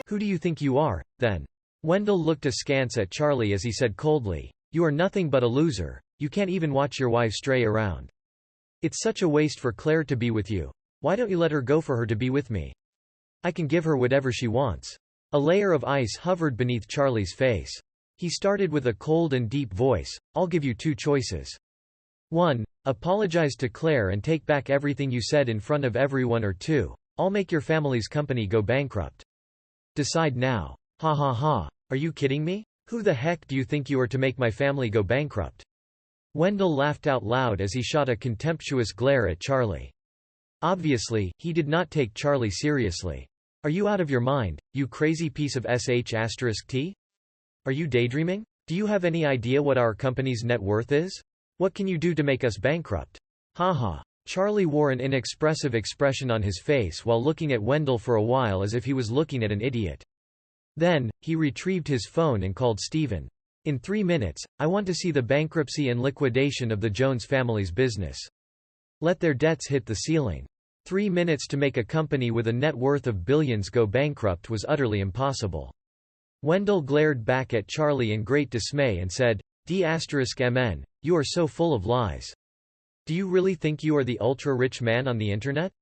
Who do you think you are, then? Wendell looked askance at Charlie as he said coldly, "You are nothing but a loser. You can't even watch your wife stray around. It's such a waste for Claire to be with you. Why don't you let her go for her to be with me? I can give her whatever she wants." A layer of ice hovered beneath Charlie's face. He started with a cold and deep voice, "I'll give you two choices. 1. Apologize to Claire and take back everything you said in front of everyone, or 2. I'll make your family's company go bankrupt. Decide now." "Ha ha ha. Are you kidding me? Who the heck do you think you are to make my family go bankrupt?" Wendell laughed out loud as he shot a contemptuous glare at Charlie. Obviously, he did not take Charlie seriously. "Are you out of your mind, you crazy piece of sh*t? Are you daydreaming? Do you have any idea what our company's net worth is? What can you do to make us bankrupt? Ha ha." Charlie wore an inexpressive expression on his face while looking at Wendell for a while as if he was looking at an idiot. Then, he retrieved his phone and called Stephen. "In 3 minutes, I want to see the bankruptcy and liquidation of the Jones family's business. Let their debts hit the ceiling." 3 minutes to make a company with a net worth of billions go bankrupt was utterly impossible. Wendell glared back at Charlie in great dismay and said, "D**mn, you are so full of lies. Do you really think you are the ultra-rich man on the internet?"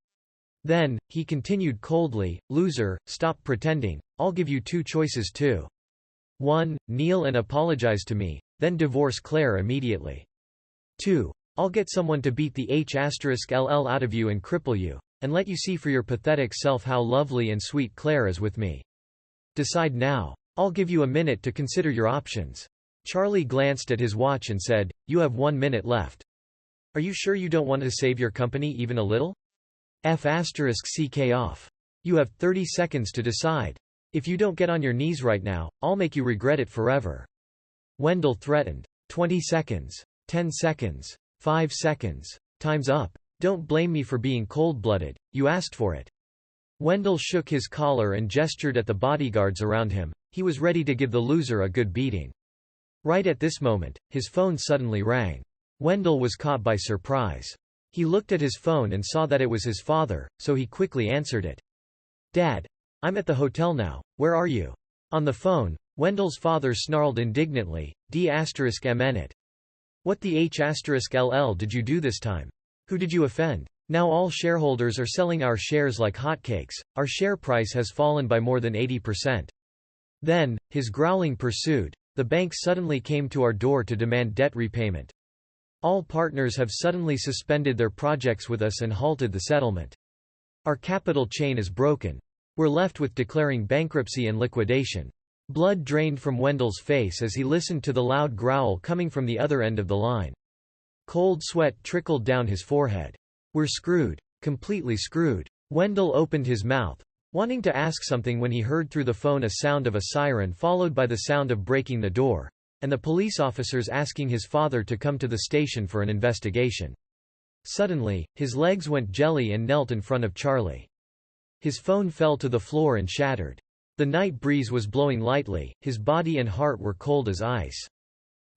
Then, he continued coldly, "Loser, stop pretending. I'll give you two choices too. 1. Kneel and apologize to me, then divorce Claire immediately. 2. I'll get someone to beat the h*ll out of you and cripple you, and let you see for your pathetic self how lovely and sweet Claire is with me. Decide now. I'll give you a minute to consider your options." Charlie glanced at his watch and said, "You have 1 minute left. Are you sure you don't want to save your company even a little? F***ck off. You have 30 seconds to decide. If you don't get on your knees right now, I'll make you regret it forever." Wendell threatened. 20 seconds. 10 seconds. 5 seconds. Time's up. Don't blame me for being cold-blooded, you asked for it. Wendell shook his collar and gestured at the bodyguards around him. He was ready to give the loser a good beating. Right at this moment, his phone suddenly rang. Wendell was caught by surprise. He looked at his phone and saw that it was his father, so he quickly answered it. "Dad. I'm at the hotel now, where are you?" On the phone, Wendell's father snarled indignantly, "D**mn it. What the h*ll did you do this time? Who did you offend? Now all shareholders are selling our shares like hotcakes, our share price has fallen by more than 80%. Then, his growling pursued, "The bank suddenly came to our door to demand debt repayment. All partners have suddenly suspended their projects with us and halted the settlement. Our capital chain is broken. We're left with declaring bankruptcy and liquidation." Blood drained from Wendell's face as he listened to the loud growl coming from the other end of the line. Cold sweat trickled down his forehead. "We're screwed. Completely screwed." Wendell opened his mouth, wanting to ask something when he heard through the phone a sound of a siren followed by the sound of breaking the door, and the police officers asking his father to come to the station for an investigation. Suddenly, his legs went jelly and knelt in front of Charlie. His phone fell to the floor and shattered. The night breeze was blowing lightly, his body and heart were cold as ice.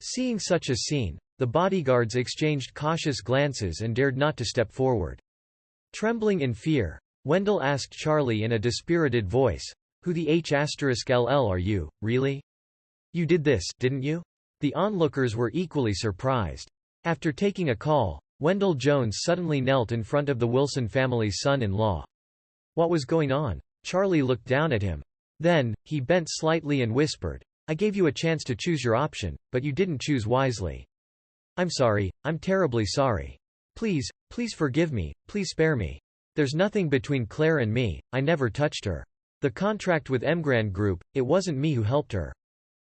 Seeing such a scene, the bodyguards exchanged cautious glances and dared not to step forward. Trembling in fear, Wendell asked Charlie in a dispirited voice, "Who the h*ll are you, really? You did this, didn't you?" The onlookers were equally surprised. After taking a call, Wendell Jones suddenly knelt in front of the Wilson family's son-in-law. What was going on? Charlie looked down at him. Then, he bent slightly and whispered, "I gave you a chance to choose your option, but you didn't choose wisely. I'm sorry, I'm terribly sorry. Please, please forgive me, please spare me. There's nothing between Claire and me, I never touched her. The contract with Emgrand Group, it wasn't me who helped her.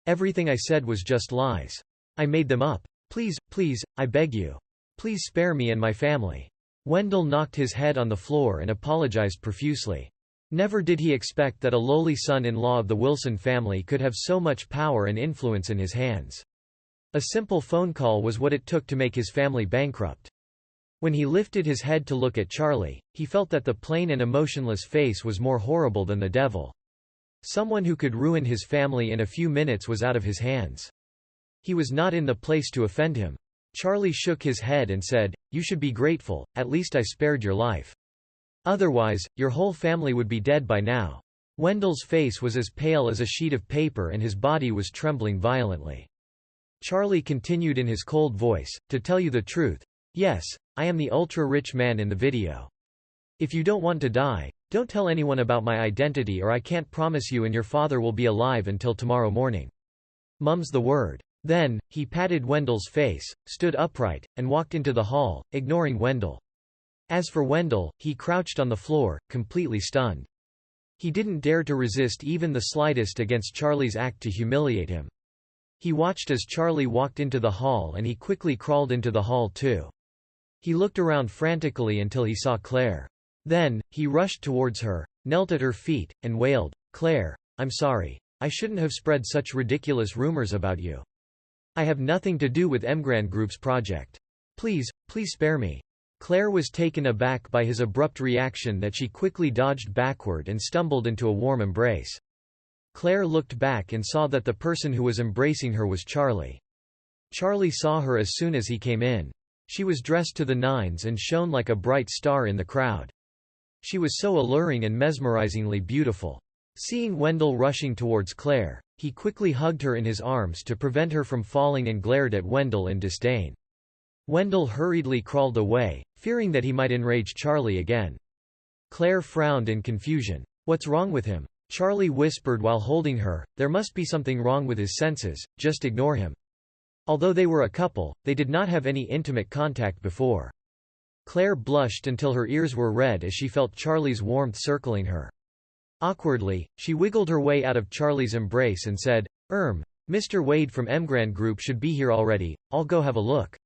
Everything I said was just lies. I made them up. Please, please, I beg you. Please spare me and my family." Wendell knocked his head on the floor and apologized profusely. Never did he expect that a lowly son-in-law of the Wilson family could have so much power and influence in his hands. A simple phone call was what it took to make his family bankrupt. When he lifted his head to look at Charlie, he felt that the plain and emotionless face was more horrible than the devil. Someone who could ruin his family in a few minutes was out of his hands. He was not in the place to offend him. Charlie shook his head and said, "You should be grateful, at least I spared your life. Otherwise, your whole family would be dead by now." Wendell's face was as pale as a sheet of paper and his body was trembling violently. Charlie continued in his cold voice, "To tell you the truth, yes, I am the ultra-rich man in the video. If you don't want to die, don't tell anyone about my identity or I can't promise you and your father will be alive until tomorrow morning. Mum's the word." Then, he patted Wendell's face, stood upright, and walked into the hall, ignoring Wendell. As for Wendell, he crouched on the floor, completely stunned. He didn't dare to resist even the slightest against Charlie's act to humiliate him. He watched as Charlie walked into the hall and he quickly crawled into the hall too. He looked around frantically until he saw Claire. Then, he rushed towards her, knelt at her feet, and wailed, "Claire, I'm sorry. I shouldn't have spread such ridiculous rumors about you. I have nothing to do with Emgrand Group's project. Please spare me." Claire was taken aback by his abrupt reaction that she quickly dodged backward and stumbled into a warm embrace. Claire looked back and saw that the person who was embracing her was Charlie. Charlie saw her as soon as he came in. She was dressed to the nines and shone like a bright star in the crowd. She was so alluring and mesmerizingly beautiful. Seeing Wendell rushing towards Claire, he quickly hugged her in his arms to prevent her from falling and glared at Wendell in disdain. Wendell hurriedly crawled away, fearing that he might enrage Charlie again. Claire frowned in confusion. "What's wrong with him?" Charlie whispered while holding her. "There must be something wrong with his senses, just ignore him." Although they were a couple, they did not have any intimate contact before. Claire blushed until her ears were red as she felt Charlie's warmth circling her. Awkwardly, she wiggled her way out of Charlie's embrace and said, Mr. Wade from Emgrand Group should be here already, I'll go have a look."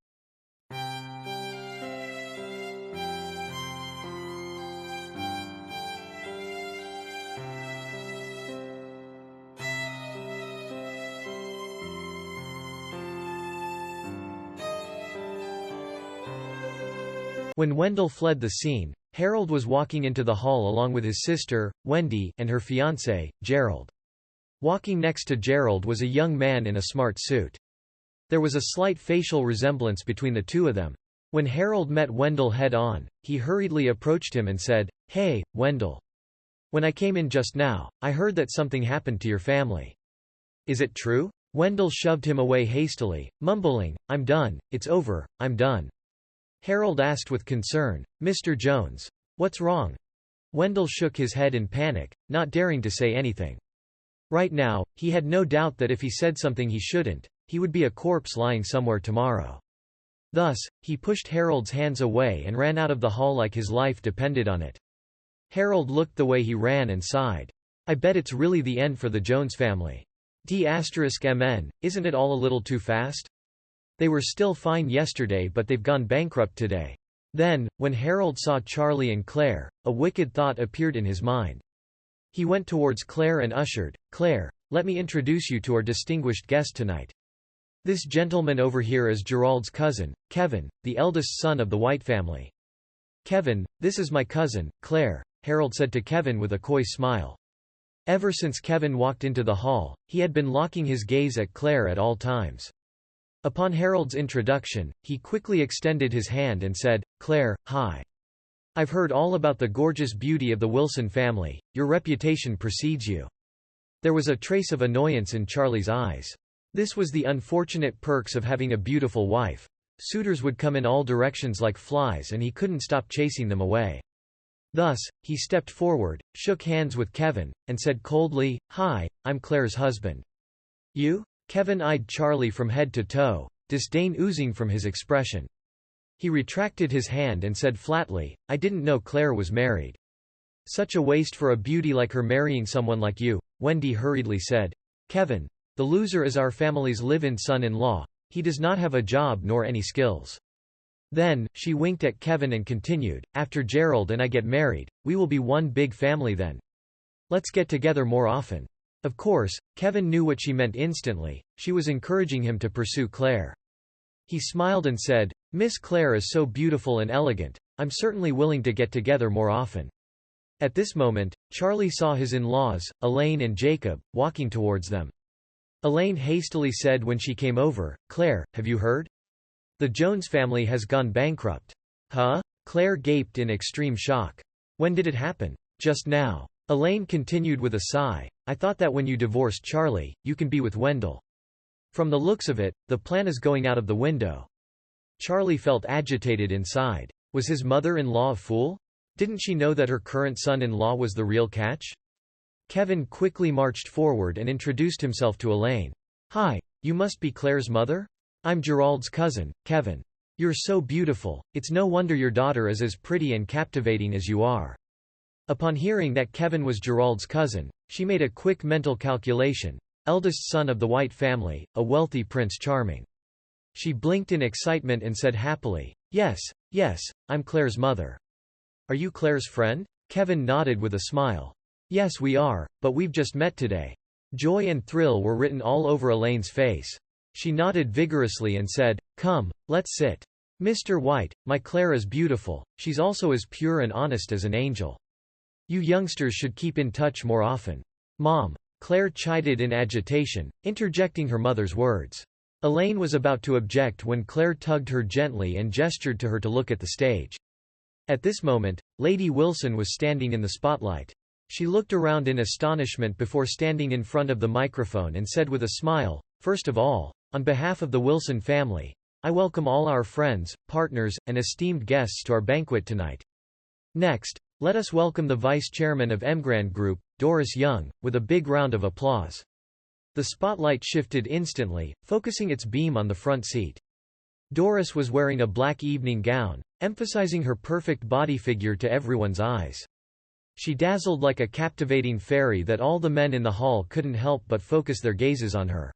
When Wendell fled the scene, Harold was walking into the hall along with his sister, Wendy, and her fiancé, Gerald. Walking next to Gerald was a young man in a smart suit. There was a slight facial resemblance between the two of them. When Harold met Wendell head-on, he hurriedly approached him and said, "Hey, Wendell. When I came in just now, I heard that something happened to your family. Is it true?" Wendell shoved him away hastily, mumbling, "I'm done, it's over, I'm done." Harold asked with concern, "Mr. Jones, what's wrong?" Wendell shook his head in panic, not daring to say anything. Right now, he had no doubt that if he said something he shouldn't, he would be a corpse lying somewhere tomorrow. Thus, he pushed Harold's hands away and ran out of the hall like his life depended on it. Harold looked the way he ran and sighed. "I bet it's really the end for the Jones family. D***mn, isn't it all a little too fast? They were still fine yesterday but they've gone bankrupt today." Then, when Harold saw Charlie and Claire, a wicked thought appeared in his mind. He went towards Claire and ushered, "Claire, let me introduce you to our distinguished guest tonight. This gentleman over here is Gerald's cousin, Kevin, the eldest son of the White family." "Kevin, this is my cousin, Claire," Harold said to Kevin with a coy smile. Ever since Kevin walked into the hall, he had been locking his gaze at Claire at all times. Upon Harold's introduction, he quickly extended his hand and said, "Claire, hi. I've heard all about the gorgeous beauty of the Wilson family, your reputation precedes you." There was a trace of annoyance in Charlie's eyes. This was the unfortunate perks of having a beautiful wife. Suitors would come in all directions like flies and he couldn't stop chasing them away. Thus, he stepped forward, shook hands with Kevin, and said coldly, "Hi, I'm Claire's husband." "You?" Kevin eyed Charlie from head to toe, disdain oozing from his expression. He retracted his hand and said flatly, "I didn't know Claire was married." "Such a waste for a beauty like her marrying someone like you," Wendy hurriedly said. "Kevin, the loser is our family's live-in son-in-law. He does not have a job nor any skills." Then, she winked at Kevin and continued, "After Gerald and I get married, we will be one big family then. Let's get together more often." Of course, Kevin knew what she meant instantly. She was encouraging him to pursue Claire. He smiled and said, "Miss Claire is so beautiful and elegant, I'm certainly willing to get together more often." At this moment, Charlie saw his in-laws, Elaine and Jacob, walking towards them. Elaine hastily said when she came over, "Claire, have you heard? The Jones family has gone bankrupt." "Huh?" Claire gaped in extreme shock. "When did it happen?" "Just now." Elaine continued with a sigh, I thought that when you divorced Charlie, you can be with Wendell. From the looks of it, the plan is going out of the window. Charlie felt agitated inside. Was his mother-in-law a fool? Didn't she know that her current son-in-law was the real catch? Kevin quickly marched forward and introduced himself to Elaine. Hi, you must be Claire's mother? I'm Gerald's cousin, Kevin. You're so beautiful, it's no wonder your daughter is as pretty and captivating as you are. Upon hearing that Kevin was Gerald's cousin, she made a quick mental calculation. Eldest son of the White family, a wealthy Prince Charming. She blinked in excitement and said happily, Yes, I'm Claire's mother. Are you Claire's friend? Kevin nodded with a smile. Yes we are, but we've just met today. Joy and thrill were written all over Elaine's face. She nodded vigorously and said, Come, let's sit. Mr. White, my Claire is beautiful, she's also as pure and honest as an angel. You youngsters should keep in touch more often. Mom. Claire chided in agitation, interjecting her mother's words. Elaine was about to object when Claire tugged her gently and gestured to her to look at the stage. At this moment, Lady Wilson was standing in the spotlight. She looked around in astonishment before standing in front of the microphone and said with a smile, First of all, on behalf of the Wilson family, I welcome all our friends, partners, and esteemed guests to our banquet tonight. Next, let us welcome the Vice Chairman of Emgrand Group, Doris Young, with a big round of applause. The spotlight shifted instantly, focusing its beam on the front seat. Doris was wearing a black evening gown, emphasizing her perfect body figure to everyone's eyes. She dazzled like a captivating fairy that all the men in the hall couldn't help but focus their gazes on her.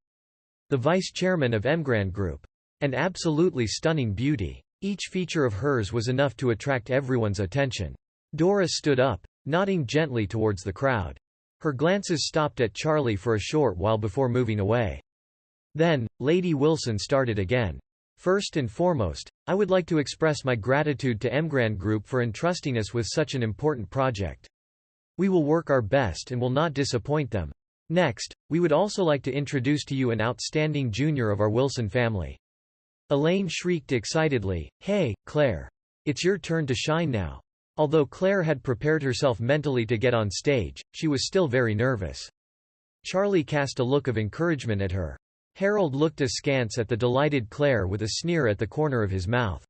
The Vice Chairman of Emgrand Group. An absolutely stunning beauty. Each feature of hers was enough to attract everyone's attention. Doris stood up, nodding gently towards the crowd. Her glances stopped at Charlie for a short while before moving away. Then, Lady Wilson started again. First and foremost, I would like to express my gratitude to Emgrand Group for entrusting us with such an important project. We will work our best and will not disappoint them. Next, we would also like to introduce to you an outstanding junior of our Wilson family. Elaine shrieked excitedly, Hey, Claire. It's your turn to shine now. Although Claire had prepared herself mentally to get on stage, she was still very nervous. Charlie cast a look of encouragement at her. Harold looked askance at the delighted Claire with a sneer at the corner of his mouth.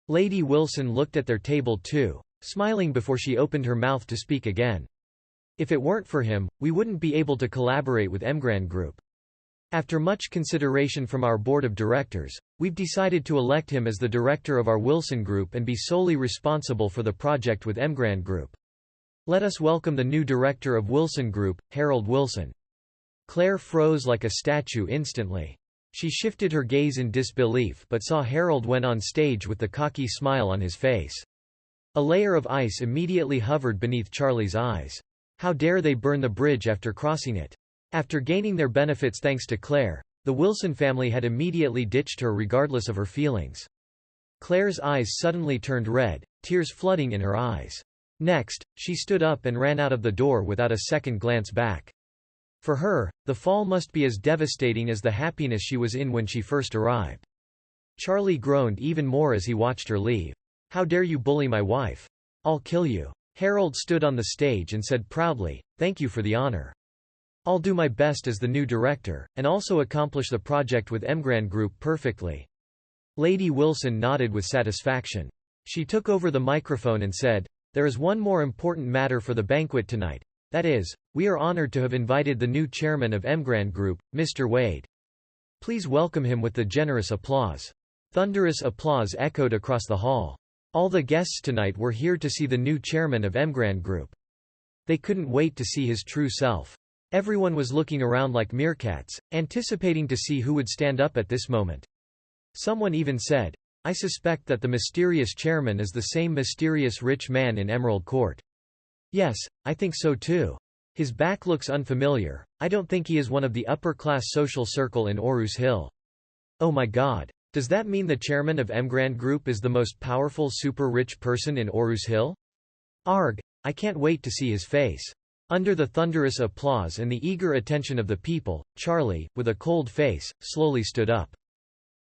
Lady Wilson looked at their table too, smiling before she opened her mouth to speak again. If it weren't for him, we wouldn't be able to collaborate with Emgrand Group. After much consideration from our board of directors, we've decided to elect him as the director of our Wilson Group and be solely responsible for the project with Emgrand Group. Let us welcome the new director of Wilson Group, Harold Wilson. Claire froze like a statue instantly. She shifted her gaze in disbelief but saw Harold went on stage with the cocky smile on his face. A layer of ice immediately hovered beneath Charlie's eyes. How dare they burn the bridge after crossing it? After gaining their benefits thanks to Claire, the Wilson family had immediately ditched her regardless of her feelings. Claire's eyes suddenly turned red, tears flooding in her eyes. Next, she stood up and ran out of the door without a second glance back. For her, the fall must be as devastating as the happiness she was in when she first arrived. Charlie groaned even more as he watched her leave. How dare you bully my wife? I'll kill you. Harold stood on the stage and said proudly, Thank you for the honor. I'll do my best as the new director, and also accomplish the project with Emgrand Group perfectly. Lady Wilson nodded with satisfaction. She took over the microphone and said, There is one more important matter for the banquet tonight. That is, we are honored to have invited the new chairman of Emgrand Group, Mr. Wade. Please welcome him with the generous applause. Thunderous applause echoed across the hall. All the guests tonight were here to see the new chairman of Emgrand Group. They couldn't wait to see his true self. Everyone was looking around like meerkats, anticipating to see who would stand up at this moment. Someone even said, I suspect that the mysterious chairman is the same mysterious rich man in Emerald Court. Yes, I think so too. His back looks unfamiliar. I don't think he is one of the upper-class social circle in Orus Hill. Oh my god. Does that mean the chairman of Emgrand Group is the most powerful super-rich person in Orus Hill? Arg, I can't wait to see his face. Under the thunderous applause and the eager attention of the people, Charlie, with a cold face, slowly stood up.